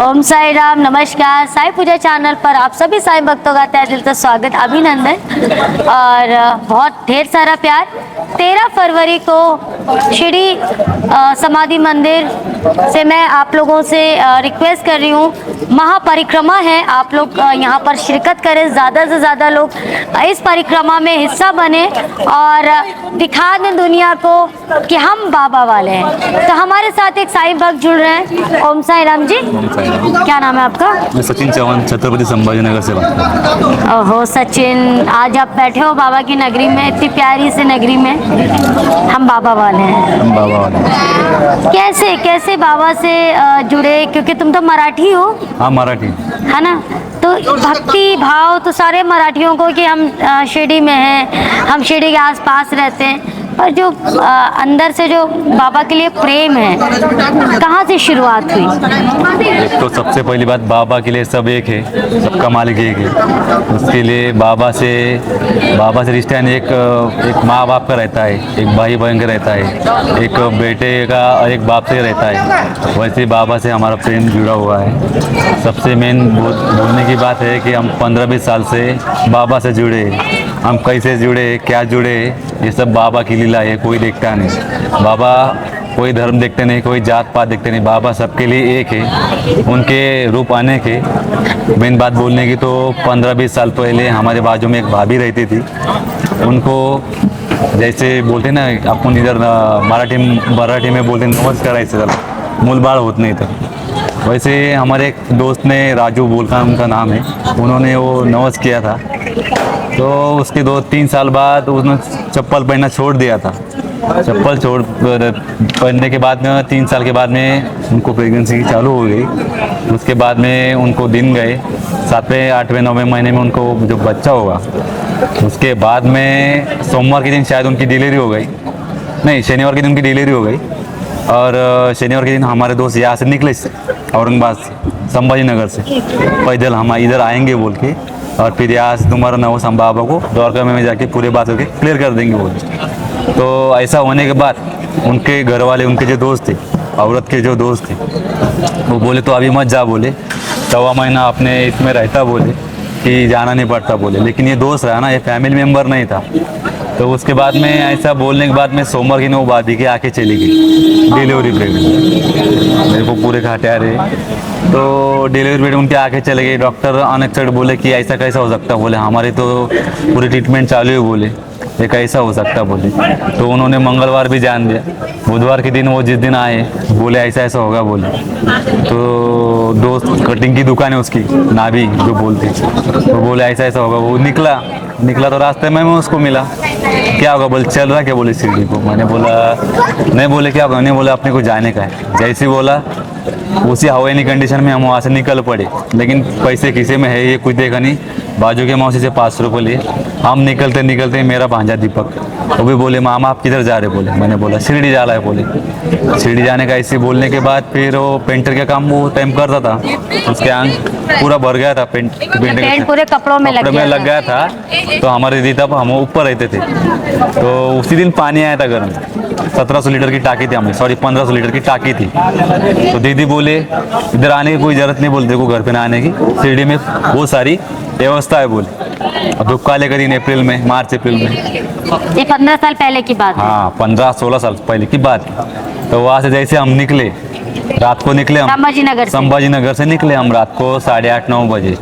ओम साई राम, नमस्कार। साई पूजा चैनल पर आप सभी साई भक्तों का तहे दिल से स्वागत, अभिनंदन और बहुत ढेर सारा प्यार। 13 फरवरी को शिरडी समाधि मंदिर से मैं आप लोगों से रिक्वेस्ट कर रही हूँ, महापरिक्रमा है, आप लोग यहाँ पर शिरकत करें, ज़्यादा से ज़्यादा लोग इस परिक्रमा में हिस्सा बने और दिखा दें दुनिया को कि हम बाबा वाले हैं। तो हमारे साथ एक साई भक्त जुड़ रहे हैं। ओम साई राम जी, क्या नाम है आपका? मैं सचिन चौहान, छत्रपति संभाजीनगर से बात कर रहा हूँ। ओहो सचिन, आज आप बैठे हो बाबा की नगरी में, इतनी प्यारी सी नगरी में। हम बाबा वाले हैं। हम बाबा वाले हैं। कैसे कैसे बाबा से जुड़े? क्योंकि तुम तो मराठी हो। हाँ, मराठी है ना, तो भक्ति भाव तो सारे मराठियों को कि हम शिरडी में हैं, हम शिरडी के आसपास रहते हैं, पर जो अंदर से जो बाबा के लिए प्रेम है, कहाँ से शुरुआत हुई? एक तो सबसे पहली बात, बाबा के लिए सब एक है, सबका मालिक एक है। उसके लिए बाबा से रिश्ता यानी एक माँ बाप का रहता है, एक भाई बहन का रहता है, एक बेटे का और एक बाप से रहता है। वैसे बाबा से हमारा प्रेम जुड़ा हुआ है। सबसे मेन बोलने की बात है कि हम 15-20 साल से बाबा से जुड़े। हम कैसे जुड़े, क्या जुड़े, ये सब बाबा की लीला है, कोई देखता नहीं। बाबा कोई धर्म देखते नहीं, कोई जात पात देखते नहीं, बाबा सबके लिए एक है। उनके रूप आने के मेन बात बोलने की तो 15-20 साल पहले हमारे बाजू में एक भाभी रहती थी। उनको जैसे बोलते ना, अपन इधर मराठी में बोलते नमस्कार, ऐसे चलो मूलबाड़ होत नहीं था। वैसे हमारे एक दोस्त ने, राजू बोलकर उनका नाम है, उन्होंने वो नवस किया था। तो उसके 2-3 साल बाद उसने चप्पल पहनना छोड़ दिया था। चप्पल पहनने के बाद में 3 साल के बाद में उनको प्रेगनेंसी चालू हो गई। उसके बाद में उनको दिन गए, 7वें 8वें 9वें महीने में उनको जो बच्चा होगा, उसके बाद में सोमवार के दिन शायद उनकी डिलीवरी हो गई, नहीं शनिवार के दिन उनकी डिलीवरी हो गई। और शनिवार के दिन हमारे दोस्त यहाँ से निकले, औरंगाबाद से, संभाजीनगर से पैदल हम इधर आएंगे बोल के, और फिर यहाँ से तुम्हारा नवस हम बाबा को द्वारका में जाके पूरे बात करके क्लियर कर देंगे बोल। तो ऐसा होने के बाद उनके घर वाले, उनके जो दोस्त थे, औरत के जो दोस्त थे, वो बोले तो अभी मत जा बोले, 1.25 महीना अपने इसमें रहता बोले कि जाना नहीं पड़ता बोले। लेकिन ये दोस्त रहा ना, ये फैमिली मेम्बर नहीं था। तो उसके बाद में ऐसा बोलने के बाद में सोमवार की 9 भाभी के आके चली गई डिलीवरी प्रेगनेंट, मेरे को पूरे घाटे रहे। तो डिलीवरी बेड उनके आके चले गए। डॉक्टर अनएक्सपेक्टेड बोले कि ऐसा कैसा हो सकता, बोले हमारे तो पूरी ट्रीटमेंट चालू है बोले, ये कैसा हो सकता बोले। तो उन्होंने मंगलवार भी जान दिया। बुधवार के दिन वो जिस दिन आए, बोले ऐसा ऐसा होगा बोले। तो दोस्त कटिंग की दुकान है उसकी, नाभी जो बोलते, तो बोले ऐसा ऐसा होगा। वो निकला तो रास्ते में मैं उसको मिला, क्या होगा बोले, चल रहा क्या बोले शिरडी को। मैंने बोला नहीं, बोले क्या होगा, नहीं बोले अपने को जाने का है। जैसे बोला उसी हवाई कंडीशन में हम वहाँ से निकल पड़े। लेकिन पैसे किसी में है ये कुछ देखा नहीं, बाजू के मौसी से 500 रुपये लिए। हम निकलते मेरा भांजा दीपक, वो भी बोले मामा आप किधर जा रहे बोले। मैंने बोला शिरडी जा रहा है बोले। शिरडी जाने का ऐसे बोलने के बाद फिर वो पेंटर का काम वो टाइम करता था, उसके आंग पूरा भर गया था, पेंट पूरे कपड़ों में लग गया था। तो हमारे दीदी तब हम ऊपर रहते थे, तो उसी दिन पानी आया था घर में। 1700 लीटर की टाकी थी, हमें 1500 लीटर की टाकी थी। तो दीदी बोले इधर आने की कोई जरूरत नहीं बोलते को, घर पे ना आने की, शिरडी में वो सारी व्यवस्था है बोले। अब धूप काले का दिन मार्च अप्रैल में, ये 15 साल पहले की बात। हाँ 15-16 साल पहले की बात। तो वहाँ से जैसे हम निकले, रात को निकले हम संभाजीनगर से निकले हम रात को 8:30-9 बजे।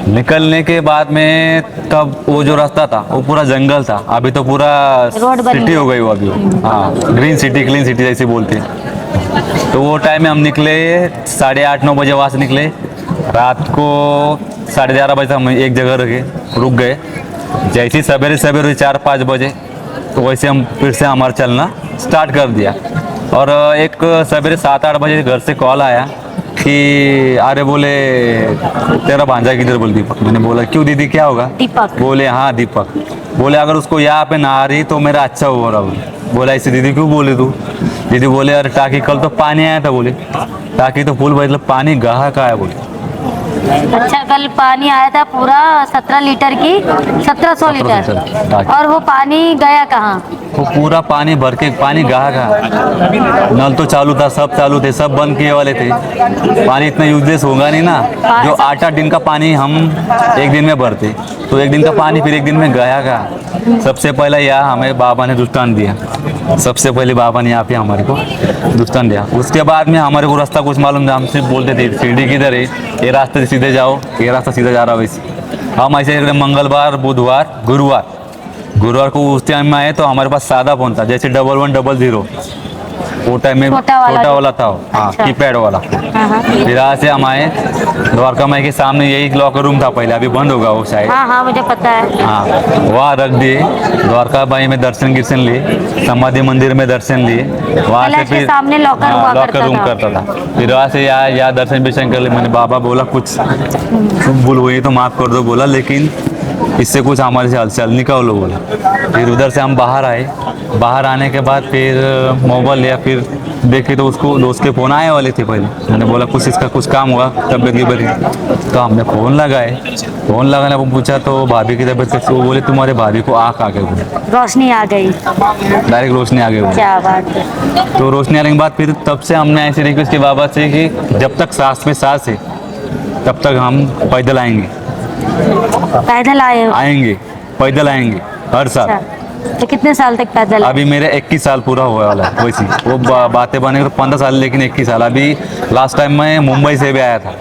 निकलने के बाद में तब वो जो रास्ता था वो पूरा जंगल था। अभी तो पूरा सिटी हो गई वो अभी, हाँ ग्रीन सिटी, क्लीन सिटी जैसे बोलते हैं। तो वो टाइम में हम निकले 8:30-9 बजे वहाँ से निकले। रात को 11:30 बजे हम एक जगह रुक गए। जैसे सवेरे 4-5 बजे, तो वैसे हम फिर से हमारा चलना स्टार्ट कर दिया। और एक सवेरे 7-8 बजे घर से कॉल आया कि अरे बोले तेरा भांजा किधर, बोल दीपक। मैंने बोला क्यों दीदी क्या होगा? दीपक बोले हाँ दीपक। बोले अगर उसको यहाँ पे ना आ रही तो मेरा अच्छा हो रहा। बोला ऐसे दीदी क्यों बोले तू? दीदी बोले अरे टाकी कल तो पानी आया था बोले, टाकी तो फुल मतलब पानी गहा का है बोले। अच्छा, कल पानी आया था पूरा 17 लीटर की, 1700 लीटर, और वो पानी गया कहाँ? वो पूरा पानी भर के, पानी गहा नल तो चालू था, सब चालू थे, सब बंद किए वाले थे। पानी इतना यूजलेस होगा नहीं ना, जो 8-8 दिन का पानी हम एक दिन में भरते, तो एक दिन का पानी फिर एक दिन में गया का। सबसे पहला यह हमें बाबा ने दुष्टान दिया, सबसे पहले बाबा ने यहाँ पे हमारे को दुष्टान दिया। उसके बाद में हमारे को रास्ता कुछ मालूम था, हमसे बोलते थे सीढ़ी किधर है, ये रास्ते सीधे जाओ, ये रास्ता सीधा जा रहा है। वैसे हम ऐसे मंगलवार, बुधवार, गुरुवार को उस टाइम में आए तो हमारे पास सादा फोन था, जैसे 1100, वो टाइम में छोटा वाला था, हाँ अच्छा। कीपैड वाला। फिर यहाँ से हम आए, द्वारका माई के सामने यही लॉकर रूम था पहले, अभी बंद होगा वो शायद। हाँ हाँ मुझे पता है। हाँ, वहाँ रख दिए, द्वारका माई में दर्शन लिए, समाधि मंदिर में दर्शन लिए, वहाँ से फिर सामने लॉकर हुआ लॉकर रूम करता था। फिर वहाँ से यहाँ दर्शन विर्शन कर लिए। मैंने बाबा बोला कुछ भूल हुई तो माफ़ कर दो बोला, लेकिन इससे कुछ हमारे से हलचल निकालो बोला। फिर उधर से हम बाहर आए, बाहर आने के बाद फिर मोबाइल लिया, फिर देखे तो उसको दोस्त के फ़ोन आए वाले थे पहले। मैंने बोला कुछ इसका कुछ काम हुआ, तबीयत की बड़ी, तो हमने फ़ोन लगाए। फ़ोन लगाने को पूछा तो भाभी की तबीयत कैसी, वो बोले तुम्हारे भाभी को आँख आ गई, रोशनी आ गई, डायरेक्ट रोशनी आ गई। क्या बात है। तो रोशनी आने के बाद फिर तब से हमने ऐसे रिक्वेस्ट की बाबा से कि जब तक सांस में सांस है तब तक हम पैदल आएंगे, पैदल आए हो? पैदल आएंगे हर साल। अच्छा। तो कितने साल तक पैदल? अभी मेरे 21 साल पूरा हुआ वाला है। वैसी वो बातें बने तो 15 साल, लेकिन 21 साल। अभी लास्ट टाइम मैं मुंबई से भी आया था,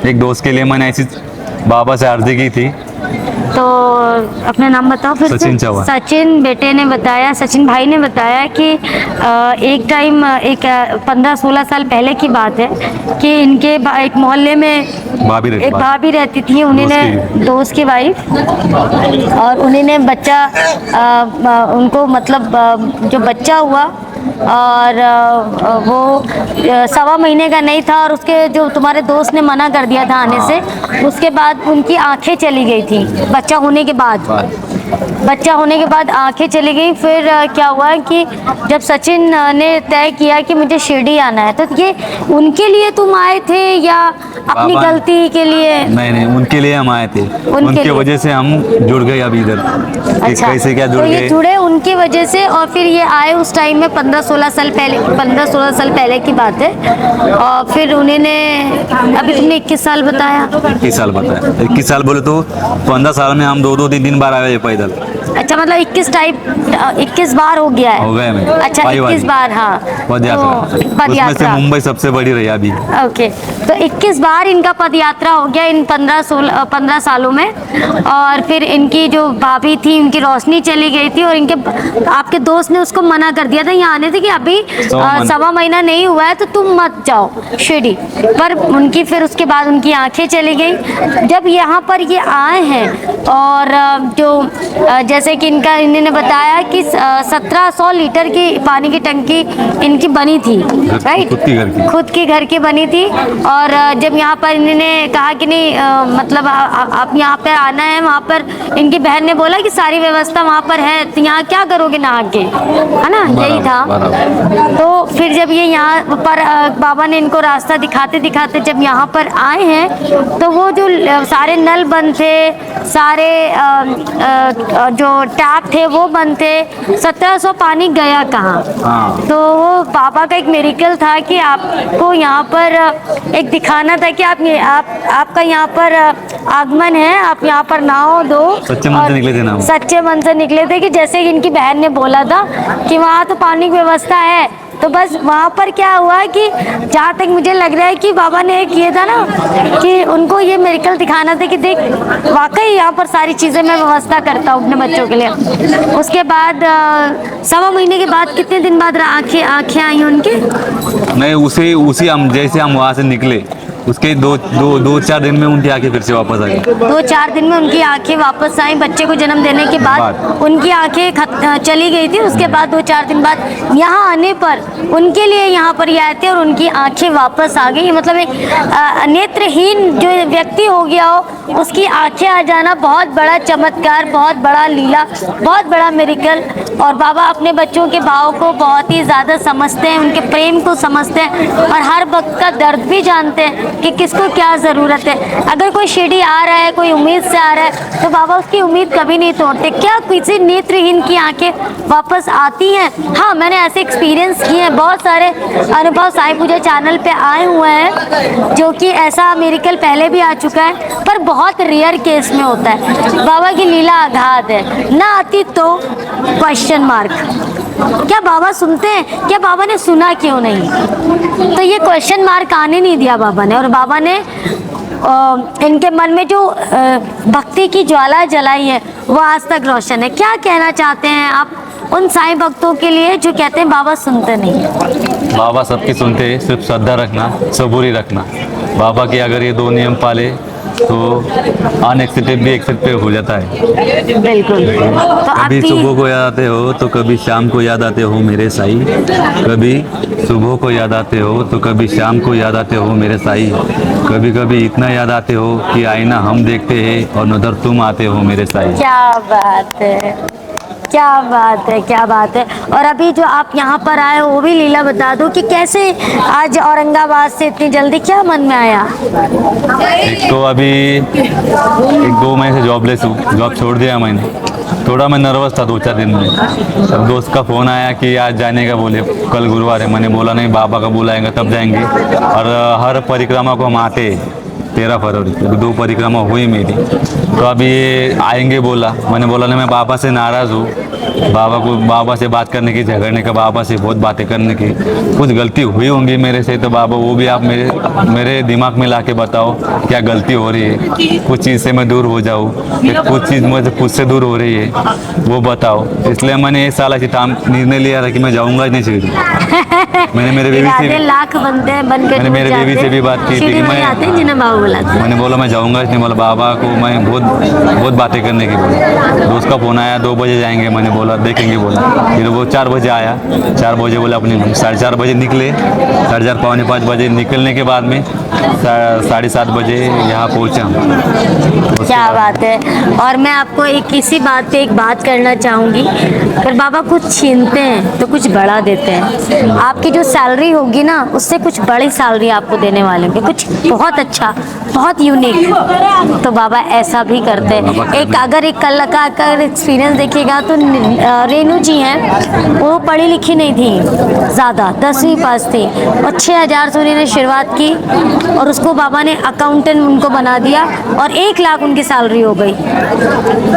एक दोस्त के लिए मैंने ऐसी बाबा से अर्जी की थी। तो अपना नाम बताओ फिर से। सचिन चौहान। सचिन बेटे ने बताया, सचिन भाई ने बताया कि एक टाइम, एक 15-16 साल पहले की बात है कि इनके एक मोहल्ले में एक भाभी रहती थी, उन्होंने दोस्त की वाइफ, और उन्होंने बच्चा उनको मतलब जो बच्चा हुआ और वो 1.25 महीने का नहीं था, और उसके जो तुम्हारे दोस्त ने मना कर दिया था आने से, उसके बाद उनकी आंखें चली गई थी। बच्चा होने के बाद आंखें चली गई। फिर क्या हुआ कि जब सचिन ने तय किया कि मुझे शिरडी आना है, तो ये उनके लिए तुम आए थे या अपनी गलती के लिए? नहीं, उनके लिए हम आए थे, उनके वजह से हम जुड़ गए अभी इधर। अच्छा, कैसे क्या जुड़ तो गए? ये जुड़े उनकी वजह से, और फिर ये आए उस टाइम में 15-16 साल पहले की बात है। और फिर उन्होंने, अभी तुमने 21 साल बताया। 21 साल बताया, 21 साल बोले तो 15 साल में हम 2-2, 3-3 बार आए पैदल। अच्छा, मतलब 21 बार हो गया है? हो गए मैं। अच्छा, 21 बार, हाँ। पद यात्रा, उसमें से मुंबई सबसे बड़ी रही अभी। ओके, तो 21 बार इनका पद यात्रा हो गया इन 15 सालों में। और फिर इनकी जो भाभी थी, उनकी रोशनी चली गई थी, और इनके आपके दोस्त ने उसको मना कर दिया था यहाँ आने से कि अभी 1.25 महीना नहीं हुआ है तो तुम मत जाओ शिरडी। पर उनकी फिर उसके बाद उनकी आंखें चली गई। जब यहाँ पर ये आए हैं, और जो जैसे कि इन्होंने बताया कि 1700 लीटर की पानी की टंकी इनकी बनी थी, राइट? खुद की घर की बनी थी। और जब यहाँ पर इन्होंने कहा कि नहीं मतलब आप यहाँ पर आना है, वहाँ पर इनकी बहन ने बोला कि सारी व्यवस्था वहाँ पर है, तो यहाँ क्या करोगे नहा के, है ना? यही था। तो फिर जब ये यहाँ पर बाबा ने इनको रास्ता दिखाते दिखाते जब यहाँ पर आए हैं, तो वो जो सारे नल बंद थे, सारे जो टैप थे वो बंद थे, 1700 पानी गया कहाँ? तो वो बाबा का एक मिरेकल था कि आपको यहाँ पर एक दिखाना था कि आपका यहाँ पर आगमन है, आप यहाँ पर नाव दो। सच्चे मन से निकले थे ना? सच्चे मन से निकले थे कि जैसे कि इनकी बहन ने बोला था कि वहाँ तो पानी की व्यवस्था है। तो बस वहाँ पर क्या हुआ कि जहाँ तक मुझे लग रहा है कि बाबा ने किया था ना कि उनको ये मिरेकल दिखाना था कि देख वाकई यहाँ पर सारी चीज़ें मैं व्यवस्था करता हूँ अपने बच्चों के लिए। उसके बाद 1.25 महीने के बाद, कितने दिन बाद आँखें आई उनके? नहीं, उसी हम जैसे हम वहाँ से निकले उसके 2-4 दिन में उनकी आंखें फिर से वापस आ गई। 2-4 दिन में उनकी आंखें वापस आई। बच्चे को जन्म देने के बाद उनकी आंखें चली गई थी। उसके बाद 2-4 दिन बाद यहाँ आने पर उनके लिए यहाँ पर ये आए थे और उनकी आंखें वापस आ गई। मतलब एक नेत्रहीन जो व्यक्ति हो गया हो उसकी आंखें आ जाना बहुत बड़ा चमत्कार, बहुत बड़ा लीला, बहुत बड़ा मिरेकल। और बाबा अपने बच्चों के भाव को बहुत ही ज़्यादा समझते हैं, उनके प्रेम को समझते हैं और हर वक्त का दर्द भी जानते हैं कि किसको क्या ज़रूरत है। अगर कोई शिरडी आ रहा है, कोई उम्मीद से आ रहा है, तो बाबा उसकी उम्मीद कभी नहीं तोड़ते। क्या किसी नेत्रहीन की आंखें वापस आती हैं? हाँ, मैंने ऐसे एक्सपीरियंस किए हैं, बहुत सारे अनुभव साईं पूजा चैनल पे आए हुए हैं, जो कि ऐसा मिरेकल पहले भी आ चुका है, पर बहुत रेयर केस में होता है। बाबा की लीला अगाध है, ना आती तो क्वेश्चन मार्क। क्या बाबा सुनते हैं? क्या बाबा ने सुना क्यों नहीं? तो ये क्वेश्चन मार्क आने नहीं दिया बाबा ने, और बाबा ने इनके मन में जो भक्ति की ज्वाला जलाई है वो आज तक रोशन है। क्या कहना चाहते हैं आप उन साईं भक्तों के लिए जो कहते हैं बाबा सुनते नहीं? बाबा सबकी सुनते हैं, सिर्फ श्रद्धा रखना, सबूरी रखना। बाबा के अगर ये दो नियम पाले तो अनएक्सेप्टेड भी एक्सेप्टेड हो जाता है। बिल्कुल। तो कभी आपकी सुबह को याद आते हो तो कभी शाम को याद आते हो मेरे साईं, कभी सुबह को याद आते हो तो कभी शाम को याद आते हो मेरे साईं, कभी कभी इतना याद आते हो कि आईना हम देखते हैं और नजर तुम आते हो मेरे साईं। क्या बात है, क्या बात है, क्या बात है। और अभी जो आप यहाँ पर आए हो वो भी लीला बता दो कि कैसे आज औरंगाबाद से इतनी जल्दी, क्या मन में आया? एक तो अभी 1-2 महीने से जॉबलेस हूँ, जॉब छोड़ दिया मैंने। थोड़ा मैं नर्वस था 2-4 दिन में। तब दोस्त का फ़ोन आया कि आज जाने का, बोले कल गुरुवार है। मैंने बोला नहीं, बाबा का बुलाएंगे तब जाएंगे। और हर परिक्रमा को हम आते 13 फरवरी को 2 परिक्रमा हुई मेरी, तो अभी ये आएंगे बोला। मैंने बोला नहीं, मैं बाबा से नाराज़ हूँ, बाबा से बात करने की, झगड़ने का, बाबा से बहुत बातें करने की। कुछ गलती हुई होंगी मेरे से तो बाबा वो भी आप मेरे दिमाग में ला के बताओ क्या गलती हो रही है, कुछ चीज़ से मैं दूर हो जाऊँ, कुछ चीज़ मुझे खुद से दूर हो रही है वो बताओ। इसलिए मैंने 1 साल ऐसी निर्णय लिया था कि मैं जाऊँगा ही नहीं शिरडी। मैंने मेरे बेबी से लाख बनते हैं, बनकर मैंने मेरे बेबी से भी बात की थी कि मैं आते हैं जिन्हें बाबा बुलाते हैं। मैंने बोला मैं जाऊँगा इसलिए। बोला बाबा को मैं बहुत बातें करने की बोला। दोस्त का फ़ोन आया 2 बजे जाएंगे, मैंने बोला देखेंगे बोला। फिर वो 4 बजे आया, 4 बजे बोला अपने 4:30 बजे निकले, 4:30 पौने 5 बजे निकलने के बाद में 7:30 बजे यहाँ पहुँचा। क्या बात है। और मैं आपको एक इसी बात पे एक बात करना चाहूँगी, फिर बाबा कुछ छीनते हैं तो कुछ बड़ा देते हैं। आपकी जो सैलरी होगी ना, उससे कुछ बड़ी सैलरी आपको देने वाले होंगे, कुछ बहुत अच्छा, बहुत यूनिक। तो बाबा ऐसा भी करते हैं। एक अगर एक कल का अगर एक्सपीरियंस देखिएगा तो रेनू जी हैं, वो पढ़ी लिखी नहीं थी ज़्यादा, 10वीं पास थी, और 6000 से उन्होंने शुरुआत की और उसको बाबा ने अकाउंटेंट उनको बना दिया और 1 लाख उनकी सैलरी हो गई।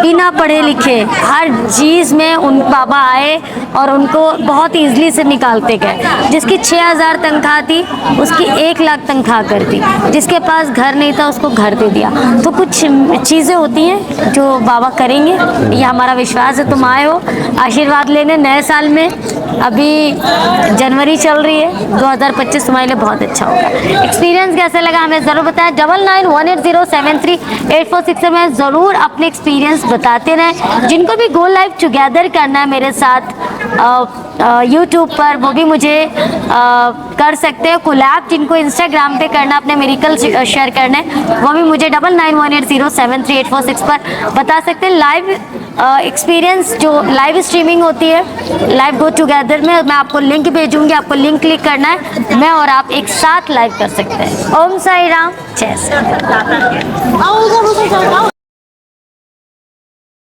बिना पढ़े लिखे हर चीज़ में उन बाबा आए और उनको बहुत ईजिली से निकालते गए। जिसकी 6000 तनख्वाह थी उसकी 1 लाख तनख्वाह कर दी, जिसके पास घर नहीं था उसको घर दे दिया। तो कुछ चीज़ें होती हैं जो बाबा करेंगे, ये हमारा विश्वास है। तुम आए हो आशीर्वाद लेने नए साल में, अभी जनवरी चल रही है, 2025 तुम्हारे लिए बहुत अच्छा होगा। एक्सपीरियंस कैसे लगा हमें ज़रूर बताएं। 9918073846 में ज़रूर अपने एक्सपीरियंस बताते रहें। जिनको भी गो लाइव टुगेदर करना है मेरे साथ यूट्यूब पर, वो भी मुझे कर सकते हैं। कोलैब जिनको इंस्टाग्राम पे करना, अपने मेरिकल शेयर करने, वो भी मुझे 9918073846 पर बता सकते हैं। लाइव एक्सपीरियंस जो लाइव स्ट्रीमिंग होती है लाइव गो टुगेदर में, मैं आपको लिंक भेजूंगी, आपको लिंक क्लिक करना है, मैं और आप एक साथ लाइव कर सकते हैं। ओम साई राम, जय साई राम।